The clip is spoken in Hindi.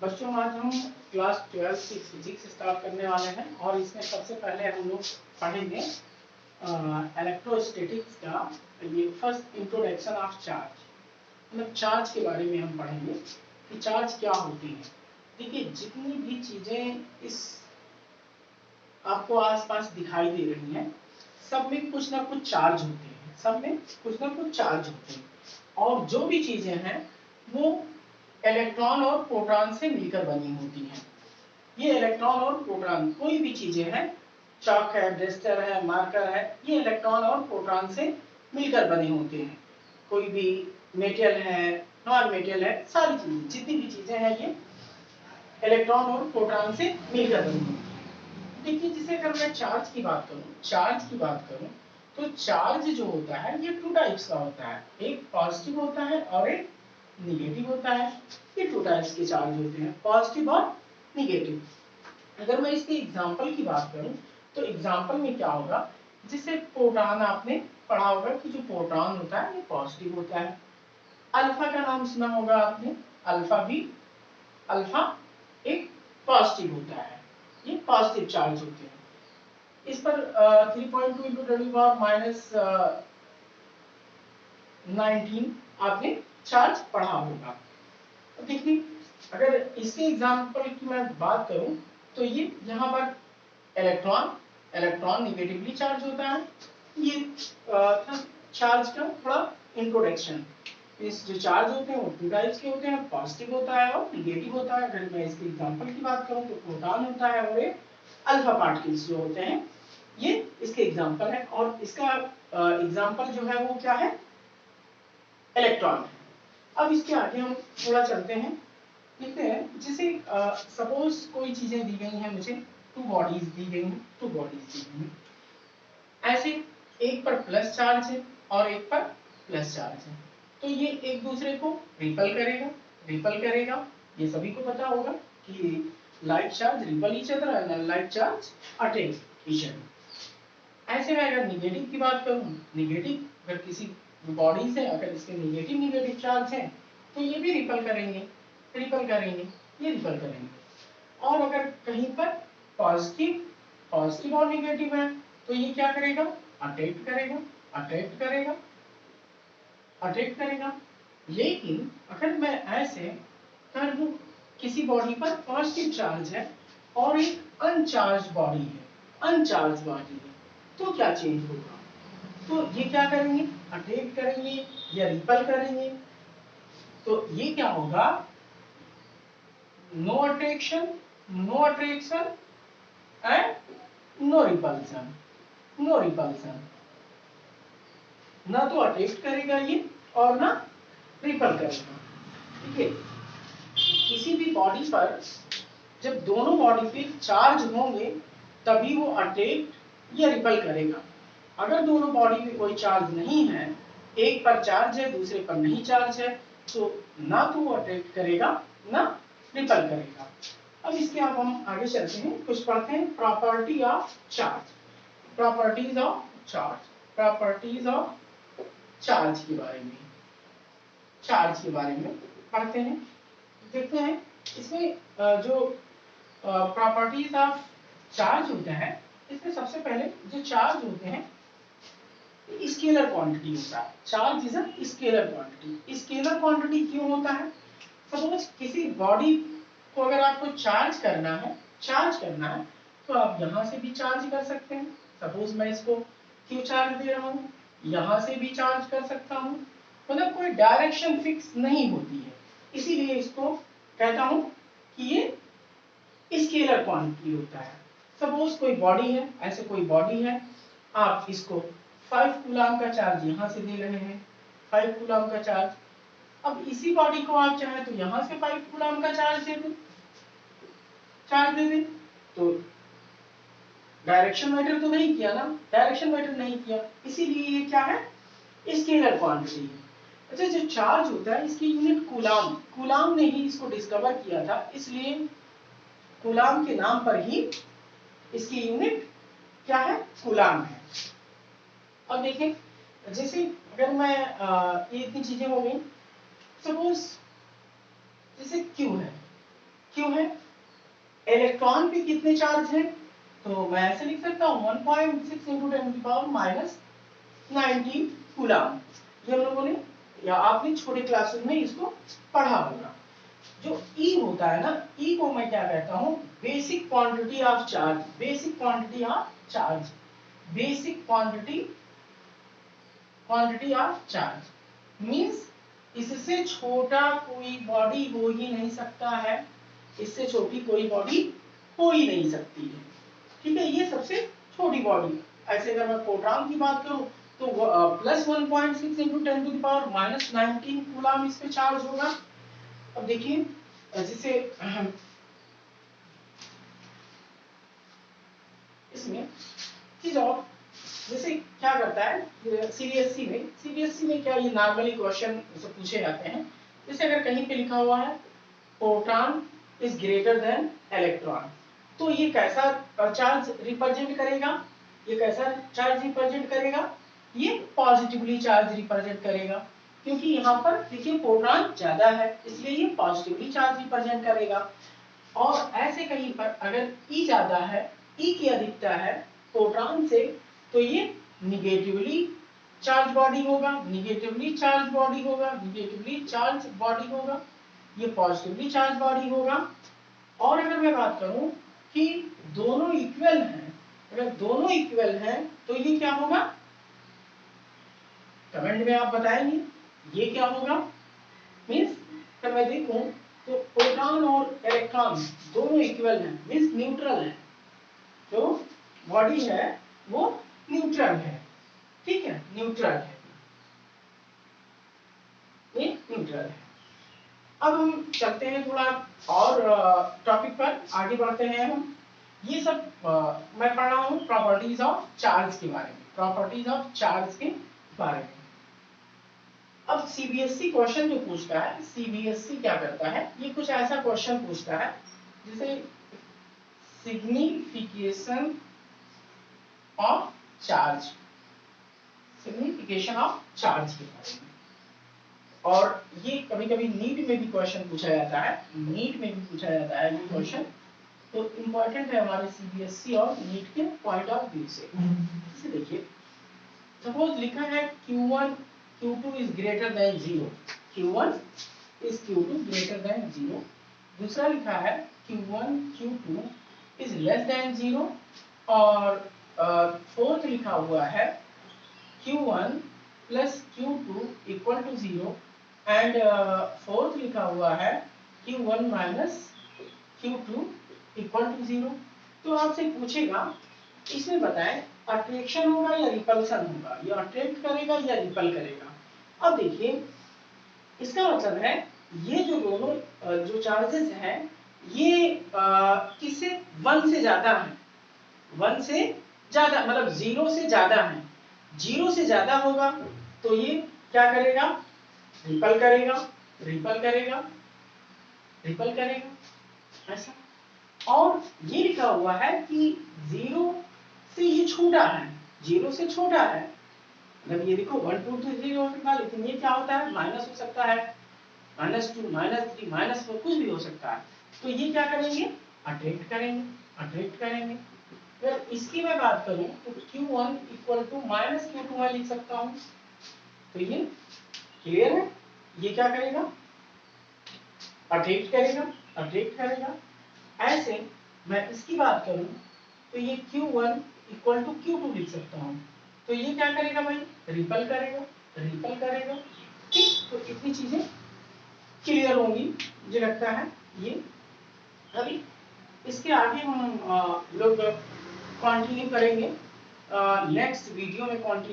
बच्चों आज हम क्लास 12 की फिजिक्स स्टार्ट करने वाले हैं और इसमें सबसे पहले हम लोग पढ़ेंगे इलेक्ट्रोस्टैटिक्स का ये फर्स्ट इंट्रोडक्शन ऑफ चार्ज। मतलब चार्ज के बारे में हम पढ़ेंगे कि चार्ज क्या होती है। देखिए जितनी भी चीजें इस आपको आसपास दिखाई दे रही हैं सब में कुछ ना कुछ चार्ज होते हैं, सब में कुछ ना कुछ चार्ज होते हैं और जो भी चीजें हैं वो इलेक्ट्रॉन और प्रोटॉन से मिलकर बनी होती हैं। ये इलेक्ट्रॉन और प्रोटॉन कोई भी चीजें हैं, चॉक है, डस्टर है, मार्कर है, ये इलेक्ट्रॉन और प्रोटॉन से मिलकर बने होते हैं। कोई भी मेटल है, नॉन मेटल है, सारी चीजें जितनी भी चीजें हैं ये इलेक्ट्रॉन और प्रोटॉन से मिलकर बनी होती है। देखिए जिसे अगर मैं चार्ज की बात करूं तो चार्ज जो होता है ये टू टाइप्स का होता है, एक पॉजिटिव होता है और एक निगेटिव होता है। ये टू टाइप्स के चार्ज होते हैं, पॉजिटिव और निगेटिव। अगर मैं इसके एग्जांपल की बात करूं तो एग्जांपल में क्या होगा, जिसे प्रोटॉन आपने पढ़ा होगा कि जो प्रोटॉन होता है ये पॉजिटिव होता है। अल्फा का नाम सुना होगा आपने, अल्फा भी, अल्फा एक पॉजिटिव होता है, ये पॉजिटिव चार्ज होते हैं। इस पर 3.2 इंटू 10⁻19 आपने चार्ज पढ़ा होगा। तो देखिए अगर इसके एग्जांपल की मैं बात करूं तो ये यहाँ पर इलेक्ट्रॉन निगेटिवली चार्ज होता है। ये चार्ज का थोड़ा इंट्रोडक्शन। इस जो चार्ज होते हैं वो टू टाइप्स के होते हैं, पॉजिटिव होता है और निगेटिव होता है। अगर मैं इसके एग्जांपल की बात करूं तो प्रोटॉन होता है और एक अल्फा पार्टिकल्स जो होते हैं ये इसके एग्जांपल है। और इसका एग्जांपल जो है वो क्या है, इलेक्ट्रॉन है। अब इसके आगे हम थोड़ा चलते हैं, देखते हैं जैसे सपोज कोई चीजें दी गई हैं मुझे, टू बॉडीज दी गई हैं। ऐसे एक पर प्लस चार्ज है और एक पर प्लस चार्ज है, तो ये एक दूसरे को रिपल करेगा। ये सभी को पता होगा कि like charge ripple each other and like charge attack each other. ऐसे में अगर निगेटिव की बात करूं, निगेटिव अगर किसी बॉडी से अगर इसके निगेटिव चार्ज है तो ये भी रिपल करेंगे, ये रिपल करेंगे। और अगर कहीं पर पॉजिटिव और निगेटिव है तो ये क्या करेगा, अट्रैक्ट करेगा। लेकिन अगर मैं ऐसे कर दूं, किसी बॉडी पर पॉजिटिव चार्ज है और एक अनचार्ज बॉडी है, तो क्या चेंज होगा, तो ये क्या करेंगे, अट्रैक्ट करेंगे या रिपल करेंगे। तो ये क्या होगा, no attraction and no repulsion. ना तो अट्रैक्ट करेगा ये और ना रिपल करेगा। ठीक है, किसी भी बॉडी पर जब दोनों बॉडी पे चार्ज होंगे तभी वो अट्रैक्ट या रिपल करेगा। अगर दोनों बॉडी पे कोई चार्ज नहीं है, एक पर चार्ज है दूसरे पर नहीं चार्ज है, तो ना तो वो अट्रैक्ट करेगा ना रिपल करेगा। अब इसके अब हम आगे चलते हैं, कुछ पढ़ते हैं property of charge, properties of charge के बारे में पढ़ते हैं। देखते हैं इसमें जो प्रॉपर्टीज ऑफ चार्ज होता है, इसमें सबसे पहले जो चार्ज होते हैं स्केलर क्वांटिटी होता है। Charge is a scalar quantity. Scalar quantity क्यों होता है, सपोज किसी बॉडी को अगर आपको चार्ज करना है तो आप यहाँ से भी चार्ज कर सकते हैं। सपोज मैं इसको क्यों चार्ज दे रहा हूँ, यहाँ से भी चार्ज कर सकता हूँ। मतलब कोई डायरेक्शन फिक्स नहीं होती है, इसीलिए इसको कहता हूँ कि ये स्केलर क्वांटिटी होता है। सपोज कोई बॉडी है, ऐसे कोई बॉडी है, आप इसको 5 कूलम का चार्ज यहाँ से दे रहे हैं, 5 कूलम का चार्ज। अब इसी बॉडी को आप चाहे तो यहाँ से 5 कूलम का चार्ज दे दें, तो डायरेक्शन मैटर तो नहीं किया, इसीलिए ये क्या है, स्केलर क्वांटिटी है। अच्छा, जो चार्ज होता है इसकी यूनिट कूलम ने ही इसको डिस्कवर किया था, इसलिए कूलम के नाम पर ही इसकी यूनिट क्या है, कूलम है। अब देखिए जैसे अगर मैं ये इतनी चीजें हो गई, सपोज जैसे Q इलेक्ट्रॉन पे कितने चार्ज हैं, तो मैं ऐसे लिख सकता हूँ 1.6 इंटू 10 की पावर माइनस 19 कूलम। ये हम लोगों ने या आपने छोटे क्लासेस में इसको पढ़ा होगा। जो ई होता है ना, ई को मैं क्या कहता हूँ, basic quantity of charge, basic quantity of charge, basic quantity of charge means इससे छोटा कोई बॉडी हो ही नहीं सकता है, इससे छोटी कोई बॉडी हो ही नहीं सकती है, ठीक है, ये सबसे छोटी बॉडी। ऐसे अगर मैं प्रोटॉन की बात करूं तो plus 1.6 into 10 to the power minus 19 coulomb इस पे चार्ज होगा। अब देखिए जैसे इसमें चीज और जैसे क्या करता है सीबीएसई में क्या ये नॉर्मली क्वेश्चन पूछे जाते हैं। जैसे अगर कहीं पे लिखा हुआ है proton is greater than electron, तो ये कैसा चार्ज रिप्रेजेंट करेगा, ये कैसा चार्ज रिप्रेजेंट करेगा, ये पॉजिटिवली चार्ज रिप्रेजेंट करेगा, क्योंकि यहाँ पर देखिए प्रोटॉन ज्यादा है इसलिए ये पॉजिटिवली चार्ज रिप्रेजेंट करेगा। और ऐसे कहीं पर अगर ई ज्यादा है, ई की अधिकता है प्रोटॉन से, तो ये निगेटिवली चार्ज बॉडी होगा, निगेटिवली चार्ज बॉडी होगा, निगेटिवली चार्ज बॉडी होगा, ये पॉजिटिवली चार्ज बॉडी होगा। और अगर मैं बात करूं कि दोनों इक्वल हैं, अगर दोनों इक्वल हैं तो ये क्या होगा, कमेंट में आप बताएंगे ये क्या होगा। मींस अगर मैं देखूं तो प्रोटॉन और इलेक्ट्रॉन दोनों इक्वल हैं, मींस न्यूट्रल है, जो बॉडी है वो न्यूट्रल है, ठीक है, न्यूट्रल है, ये न्यूट्रल है। अब हम चलते हैं थोड़ा और टॉपिक पर आगे बढ़ते हैं हम। ये सब मैं पढ़ रहा हूँ प्रॉपर्टीज ऑफ चार्ज के बारे में, प्रॉपर्टीज ऑफ चार्ज के बारे में। अब सीबीएसई क्वेश्चन जो पूछता है, सीबीएसई क्या करता है, ये कुछ ऐसा क्वेश्चन पूछता है जैसे signification of charge, signification of charge के बारे में। और ये कभी कभी नीट में भी क्वेश्चन पूछा जाता है, नीट में भी पूछा जाता है ये क्वेश्चन, तो इम्पोर्टेंट है हमारे सीबीएसई और नीट के पॉइंट ऑफ व्यू से। इसे देखिए, सपोज लिखा है Q1 Q2 is greater than 0, Q1 is Q2 greater than 0। दूसरा लिखा है Q1 Q2 is less than 0, और फोर्थ लिखा हुआ है Q1 plus Q2 equal to 0, and fourth लिखा हुआ है Q1 minus Q2 equal to 0। तो आपसे पूछेगा इसमें बताएं अट्रैक्शन होगा या रिपल्सन होगा, या अट्रैक्ट करेगा या रिपल करेगा। अब देखिए इसका मतलब है ये जो दोनों जो चार्जेस हैं ये किससे 1 से ज्यादा है, 1 से ज्यादा मतलब 0 से ज्यादा है, 0 से ज्यादा होगा तो ये क्या करेगा, रिपल करेगा, रिपल करेगा, रिपल करेगा, ऐसा। और ये लिखा हुआ है कि 0 से ये छोटा है, 0 से छोटा है, मतलब ये देखो 1 2 3 0 हो सकता है, लेकिन ये क्या होता है माइनस हो सकता है, -2 -3 -4 कुछ भी हो सकता है। तो ये क्या करेंगे, अट्रैक्ट करेंगे, अट्रैक्ट करेंगे। अगर इसकी मैं बात करूं तो Q1 equal to minus Q2 मैं लिख सकता हूं, तो ये क्लियर है, ये क्या करेगा, अट्रैक्ट करेगा, अट्रैक्ट करेगा। ऐसे मैं इसकी बात करूं तो ये Q1 इक्वल टू Q2 लिख सकता हूं, तो ये क्या करेगा भाई, रिपल करेगा, रिपल करेगा, ठीक। तो इतनी चीजें क्लियर होंगी मुझे लगता है ये। अभी इसके आगे हम लोग कंटिन्यू करेंगे, नेक्स्ट वीडियो में कंटिन्यू